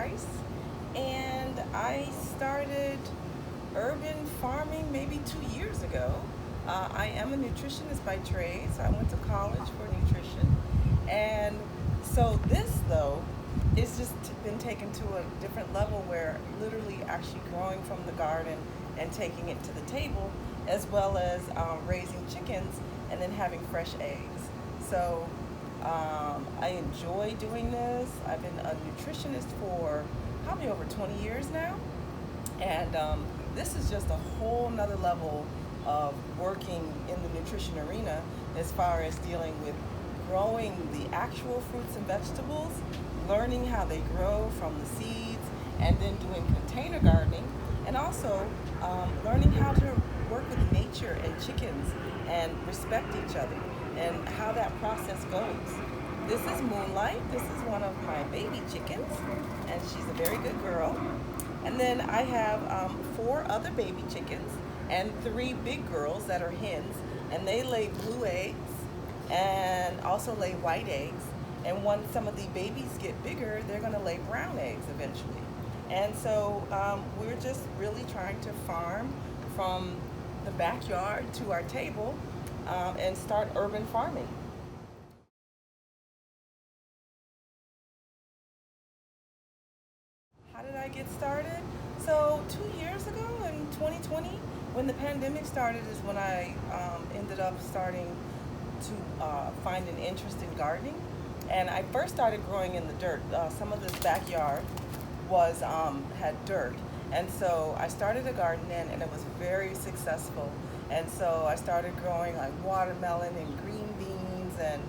Brice, and I started urban farming maybe 2 years ago. I am a nutritionist by trade, so I went to college for nutrition. And so this, though, is just been taken to a different level where literally actually growing from the garden and taking it to the table, as well as raising chickens and then having fresh eggs. So I enjoy doing this. I've been a nutritionist for probably over 20 years now. And this is just a whole nother level of working in the nutrition arena as far as dealing with growing the actual fruits and vegetables, learning how they grow from the seeds, and then doing container gardening, and also learning how to work with nature and chickens and respect each other and how that process goes. This is Moonlight. This is one of my baby chickens, and she's a very good girl. And then I have four other baby chickens and three big girls that are hens, and they lay blue eggs and also lay white eggs. And once some of the babies get bigger, they're going to lay brown eggs eventually. And so we're just really trying to farm from the backyard to our table and start urban farming. How did I get started? So 2 years ago in 2020, when the pandemic started, is when I ended up starting to find an interest in gardening. And I first started growing in the dirt. Some of this backyard was had dirt, and so I started a garden then, and it was very successful. And so I started growing like watermelon and green beans and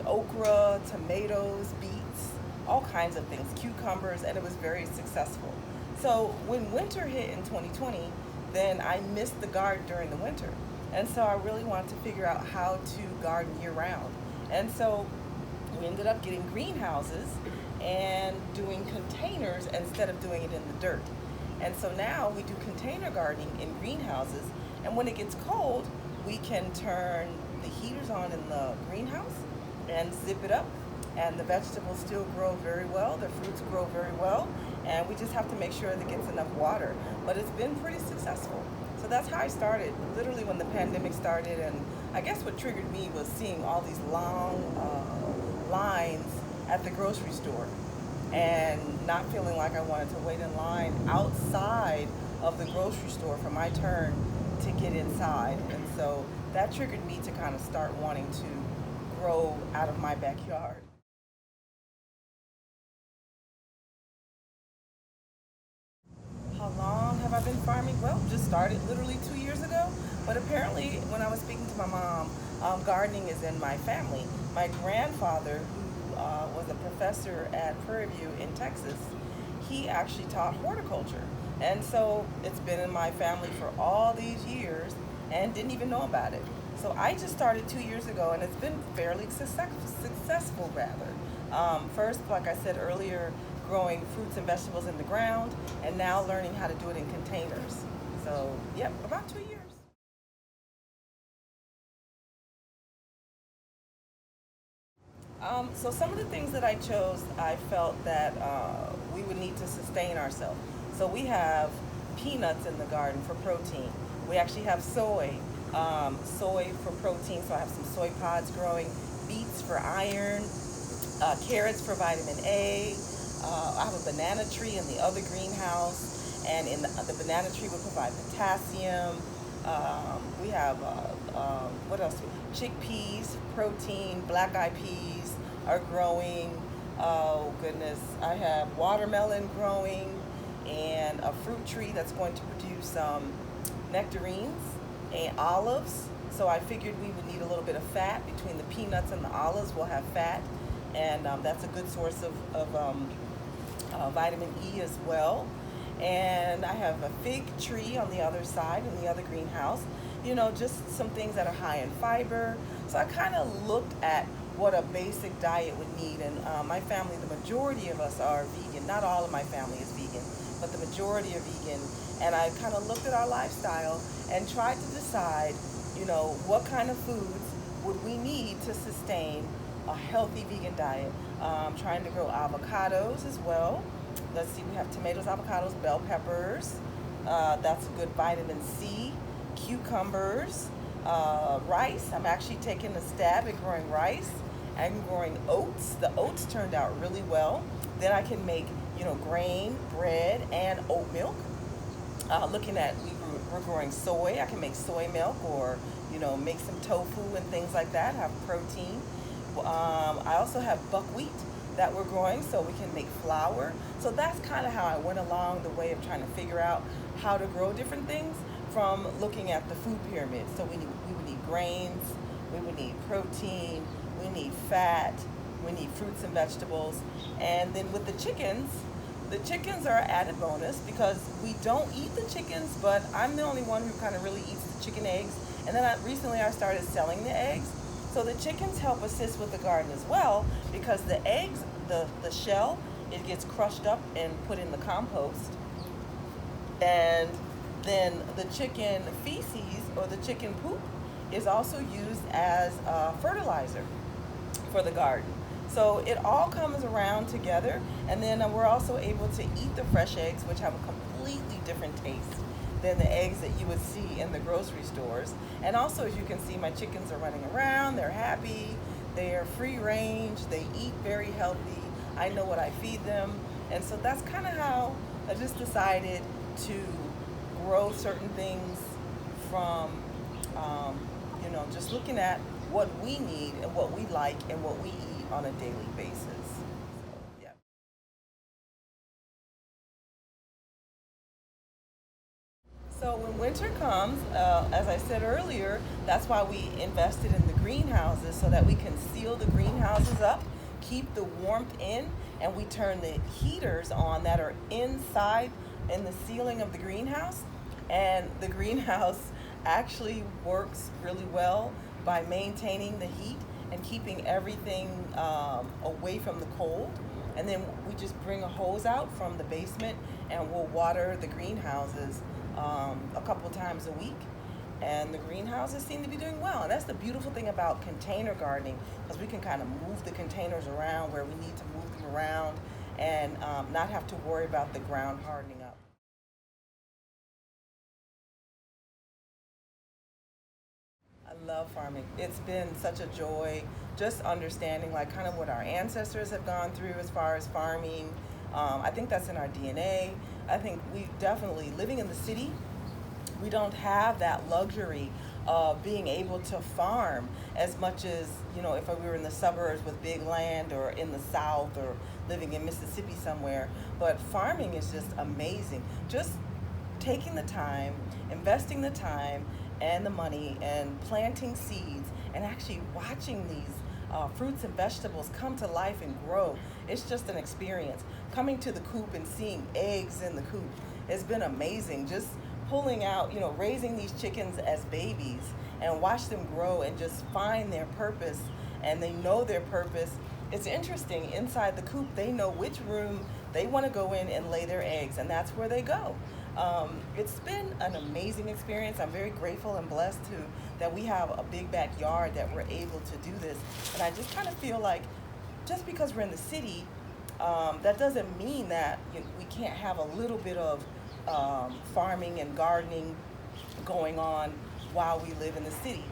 okra, tomatoes, beets, all kinds of things, cucumbers, and it was very successful. So when winter hit in 2020, then I missed the garden during the winter. And so I really wanted to figure out how to garden year round. And so we ended up getting greenhouses and doing containers instead of doing it in the dirt. And so now we do container gardening in greenhouses. And when it gets cold, we can turn the heaters on in the greenhouse and zip it up. And the vegetables still grow very well, the fruits grow very well, and we just have to make sure that it gets enough water. But it's been pretty successful. So that's how I started, literally when the pandemic started. And I guess what triggered me was seeing all these long lines at the grocery store and not feeling like I wanted to wait in line outside of the grocery store for my turn to get inside. And so that triggered me to kind of start wanting to grow out of my backyard. How long have I been farming? Well, just started literally 2 years ago. But apparently, when I was speaking to my mom, gardening is in my family. My grandfather, who was a professor at Prairie View in Texas, he actually taught horticulture. And so it's been in my family for all these years and didn't even know about it. So I just started 2 years ago, and it's been fairly successful rather. First, like I said earlier, growing fruits and vegetables in the ground, and now learning how to do it in containers. So, yep, about 2 years. So some of the things that I chose, I felt that we would need to sustain ourselves. So we have peanuts in the garden for protein. We actually have soy for protein, so I have some soy pods growing, beets for iron, carrots for vitamin A. I have a banana tree in the other greenhouse, and in the banana tree will provide potassium. We have, what else? Chickpeas, protein, black eyed peas are growing. Oh goodness, I have watermelon growing and a fruit tree that's going to produce nectarines and olives. So I figured we would need a little bit of fat. Between the peanuts and the olives, we'll have fat, and that's a good source of vitamin E as well. And I have a fig tree on the other side in the other greenhouse. You know, just some things that are high in fiber. So I kind of looked at what a basic diet would need. And my family, the majority of us are vegan. Not all of my family is vegan, but the majority are vegan. And I kind of looked at our lifestyle and tried to decide, you know, what kind of foods would we need to sustain a healthy vegan diet. Trying to grow avocados as well. Let's see, we have tomatoes, avocados, bell peppers. That's a good vitamin C. Cucumbers, rice. I'm actually taking a stab at growing rice. I'm growing oats. The oats turned out really well. Then I can make, grain, bread, and oat milk. Looking at, we're growing soy. I can make soy milk or, make some tofu and things like that, have protein. I also have buckwheat that we're growing so we can make flour. So that's kind of how I went along the way of trying to figure out how to grow different things from looking at the food pyramid. So we would need grains, we would need protein, we need fat, we need fruits and vegetables. And then with the chickens are an added bonus because we don't eat the chickens, but I'm the only one who kind of really eats the chicken eggs. And then recently I started selling the eggs. So the chickens help assist with the garden as well because the eggs, the shell, it gets crushed up and put in the compost. And then the chicken feces or the chicken poop is also used as fertilizer for the garden. So it all comes around together, and then we're also able to eat the fresh eggs, which have a completely different taste than the eggs that you would see in the grocery stores. And also, as you can see, my chickens are running around, they're happy, they are free range, they eat very healthy, I know what I feed them. And so that's kind of how I just decided to grow certain things from, just looking at what we need and what we like and what we eat on a daily basis. So, yeah. So when winter comes, as I said earlier, that's why we invested in the greenhouses so that we can seal the greenhouses up, keep the warmth in, and we turn the heaters on that are inside in the ceiling of the greenhouse. And the greenhouse actually works really well by maintaining the heat and keeping everything away from the cold. And then we just bring a hose out from the basement and we'll water the greenhouses a couple times a week. And the greenhouses seem to be doing well. And that's the beautiful thing about container gardening, because we can kind of move the containers around where we need to move them around and not have to worry about the ground hardening up. I love farming. It's been such a joy just understanding like kind of what our ancestors have gone through as far as farming. I think that's in our DNA. I think we definitely, living in the city, we don't have that luxury of being able to farm as much as, if we were in the suburbs with big land or in the South or living in Mississippi somewhere. But farming is just amazing. Just taking the time, investing the time and the money and planting seeds and actually watching these fruits and vegetables come to life and grow. It's just an experience. Coming to the coop and seeing eggs in the coop has been amazing. Just pulling out, raising these chickens as babies and watch them grow and just find their purpose, and they know their purpose. It's interesting, inside the coop, they know which room they want to go in and lay their eggs, and that's where they go. It's been an amazing experience. I'm very grateful and blessed that we have a big backyard that we're able to do this. And I just kind of feel like just because we're in the city, that doesn't mean that we can't have a little bit of farming and gardening going on while we live in the city.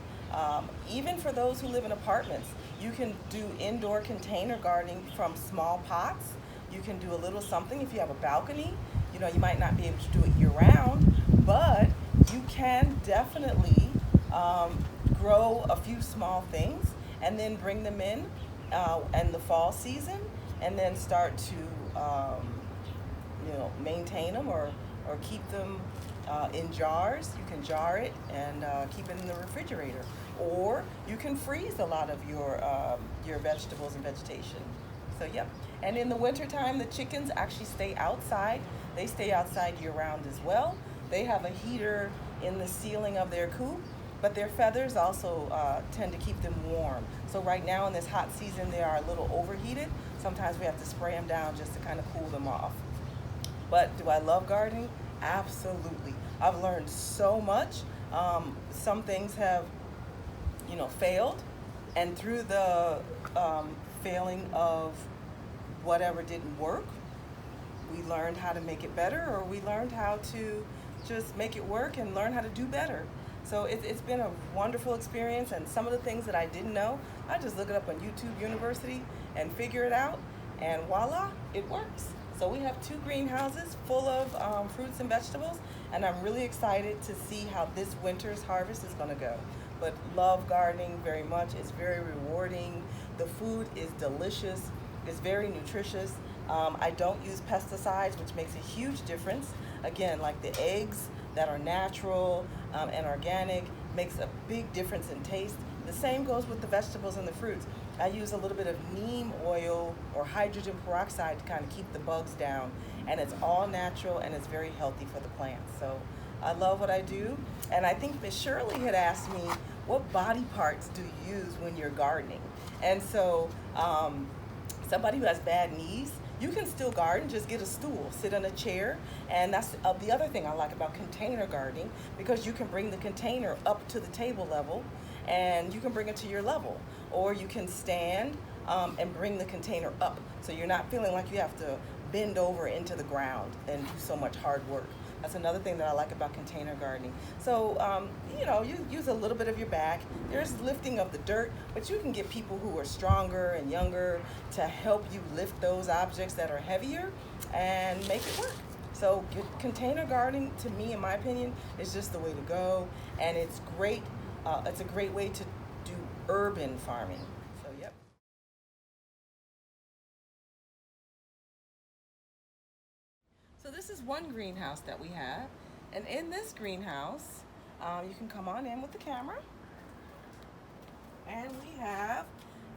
Even for those who live in apartments, you can do indoor container gardening from small pots. You can do a little something if you have a balcony. You might not be able to do it year round, but you can definitely grow a few small things and then bring them in the fall season, and then start to maintain them or keep them in jars. You can jar it and keep it in the refrigerator, or you can freeze a lot of your vegetables and vegetation. So yep. And in the wintertime, the chickens actually stay outside. They stay outside year round as well. They have a heater in the ceiling of their coop, but their feathers also tend to keep them warm. So right now in this hot season, they are a little overheated. Sometimes we have to spray them down just to kind of cool them off. But do I love gardening? Absolutely. I've learned so much. Some things have, failed. And through the failing of whatever didn't work, we learned how to make it better, or we learned how to just make it work and learn how to do better. So it's been a wonderful experience, and some of the things that I didn't know, I just look it up on YouTube University and figure it out, and voila, it works. So we have 2 greenhouses full of fruits and vegetables, and I'm really excited to see how this winter's harvest is going to go. But love gardening very much. It's very rewarding. The food is delicious. It's very nutritious. I don't use pesticides, which makes a huge difference. Again, like the eggs that are natural and organic makes a big difference in taste. The same goes with the vegetables and the fruits. I use a little bit of neem oil or hydrogen peroxide to kind of keep the bugs down. And it's all natural, and it's very healthy for the plants. So I love what I do. And I think Miss Shirley had asked me, what body parts do you use when you're gardening? And so somebody who has bad knees, you can still garden, just get a stool, sit in a chair. And that's the other thing I like about container gardening, because you can bring the container up to the table level, and you can bring it to your level. Or you can stand and bring the container up, so you're not feeling like you have to bend over into the ground and do so much hard work. That's another thing that I like about container gardening. So, you use a little bit of your back. There's lifting of the dirt, but you can get people who are stronger and younger to help you lift those objects that are heavier and make it work. So container gardening, to me, in my opinion, is just the way to go. And it's great. It's a great way to do urban farming. So, yep. So this is one greenhouse that we have. And in this greenhouse, you can come on in with the camera. And we have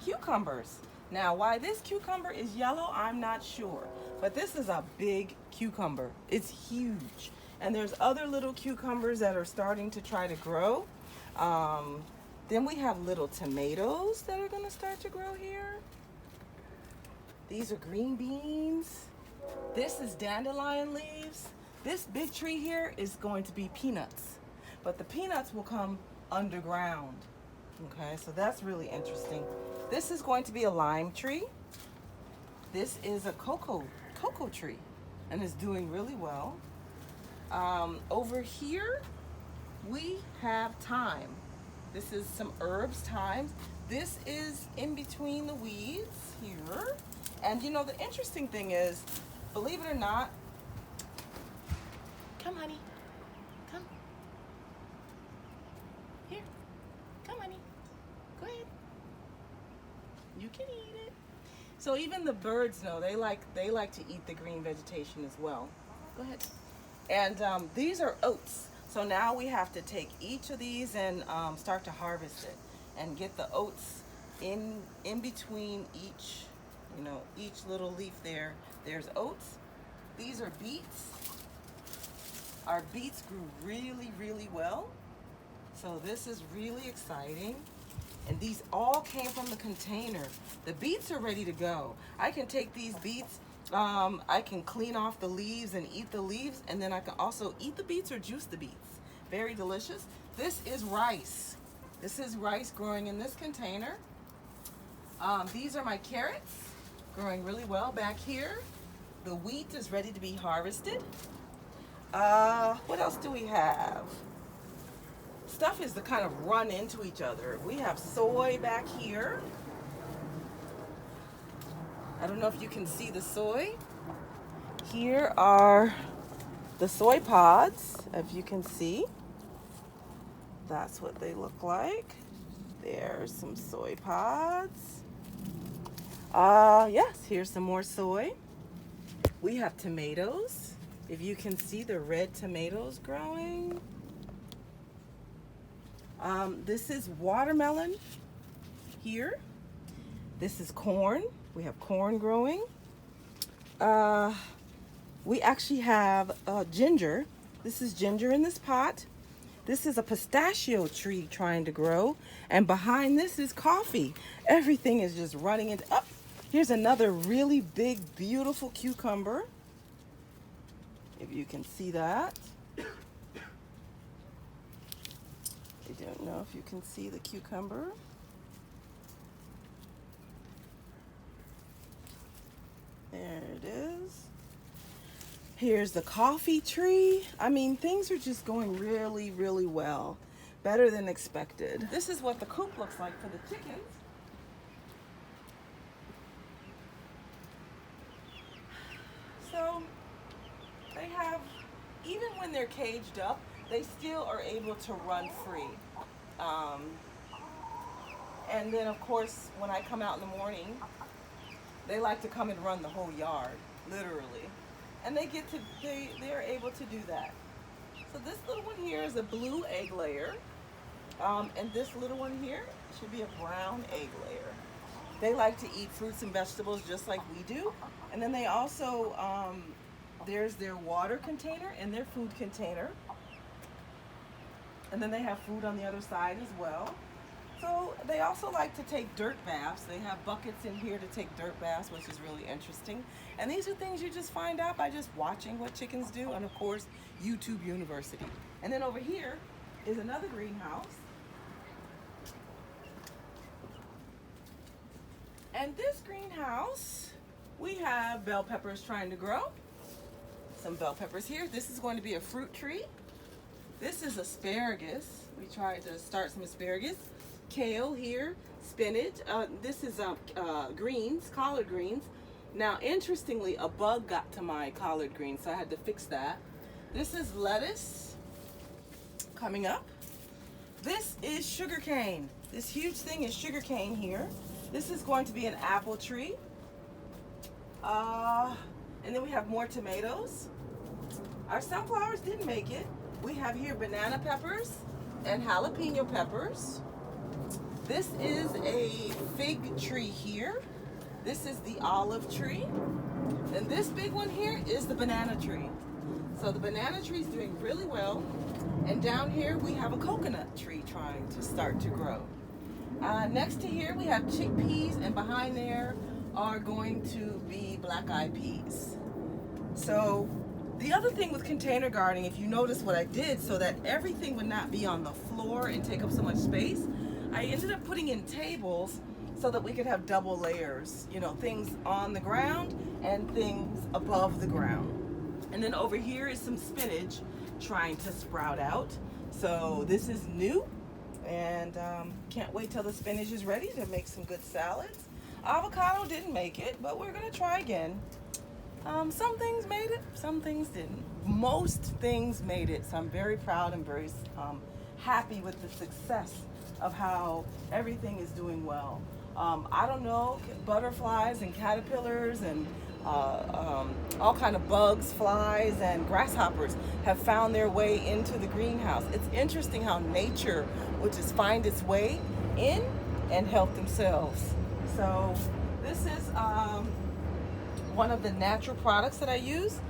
cucumbers. Now, why this cucumber is yellow, I'm not sure. But this is a big cucumber. It's huge. And there's other little cucumbers that are starting to try to grow. Then we have little tomatoes that are going to start to grow here. These are green beans. This is dandelion leaves. This big tree here is going to be peanuts, but the peanuts will come underground. Okay, so that's really interesting. This is going to be a lime tree. This is a cocoa tree, and it's doing really well. Over here, we have thyme. This is some herbs, thyme. This is in between the weeds here. And the interesting thing is, believe it or not, come honey, come. Here, come honey, go ahead. You can eat it. So even the birds know, they like to eat the green vegetation as well. Go ahead. And these are oats. So now we have to take each of these and start to harvest it and get the oats in between each little leaf there. There's oats. These are beets. Our beets grew really, really well. So this is really exciting. And these all came from the container. The beets are ready to go. I can take these beets, I can clean off the leaves and eat the leaves, and then I can also eat the beets or juice the beets. Very delicious. This is rice. This is rice growing in this container. These are my carrots, growing really well back here. The wheat is ready to be harvested. What else do we have? Stuff is to kind of run into each other. We have soy back here. I don't know if you can see the soy. Here are the soy pods, if you can see. That's what they look like. There's some soy pods. Yes, here's some more soy. We have tomatoes. If you can see the red tomatoes growing. This is watermelon here. This is corn. We have corn growing. We actually have ginger. This is ginger in this pot. This is a pistachio tree trying to grow. And behind this is coffee. Everything is just running into, oh, here's another really big, beautiful cucumber. If you can see that. I don't know if you can see the cucumber. Here's the coffee tree. I mean, things are just going really, really well. Better than expected. This is what the coop looks like for the chickens. So they have, even when they're caged up, they still are able to run free. And then of course, when I come out in the morning, they like to come and run the whole yard, literally. And they're able to do that. So this little one here is a blue egg layer. And this little one here should be a brown egg layer. They like to eat fruits and vegetables just like we do. And then they also, there's their water container and their food container. And then they have food on the other side as well. So they also like to take dirt baths. They have buckets in here to take dirt baths, which is really interesting. And these are things you just find out by just watching what chickens do, and of course, YouTube University. And then over here is another greenhouse. And this greenhouse, we have bell peppers trying to grow. Some bell peppers here. This is going to be a fruit tree. This is asparagus. We tried to start some asparagus. Kale here, spinach. This is greens, collard greens. Now, interestingly, a bug got to my collard greens, so I had to fix that. This is lettuce coming up. This is sugar cane. This huge thing is sugar cane here. This is going to be an apple tree. And then we have more tomatoes. Our sunflowers didn't make it. We have here banana peppers and jalapeno peppers. This is a fig tree here. This is the olive tree. And this big one here is the banana tree. So the banana tree is doing really well. And down here we have a coconut tree trying to start to grow. Next to here we have chickpeas, and behind there are going to be black-eyed peas. So the other thing with container gardening, if you notice what I did so that everything would not be on the floor and take up so much space, I ended up putting in tables so that we could have double layers, you know, things on the ground and things above the ground. And then over here is some spinach trying to sprout out. So this is new, and can't wait till the spinach is ready to make some good salads. Avocado didn't make it, but we're gonna try again. Some things made it, some things didn't. Most things made it, so I'm very proud and very happy with the success of how everything is doing well. I don't know, butterflies and caterpillars and all kind of bugs, flies, and grasshoppers have found their way into the greenhouse. It's interesting how nature would just find its way in and help themselves. So this is one of the natural products that I use,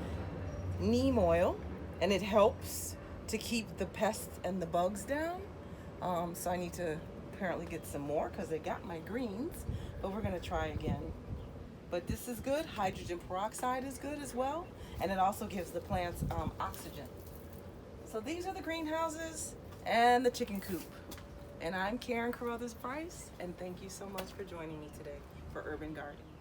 neem oil, and it helps to keep the pests and the bugs down. So I need to apparently get some more because they got my greens, but we're gonna try again. But this is good. Hydrogen peroxide is good as well, and it also gives the plants oxygen. So these are the greenhouses and the chicken coop. And I'm Karen Coruthers Brice, and thank you so much for joining me today for Urban Gardening.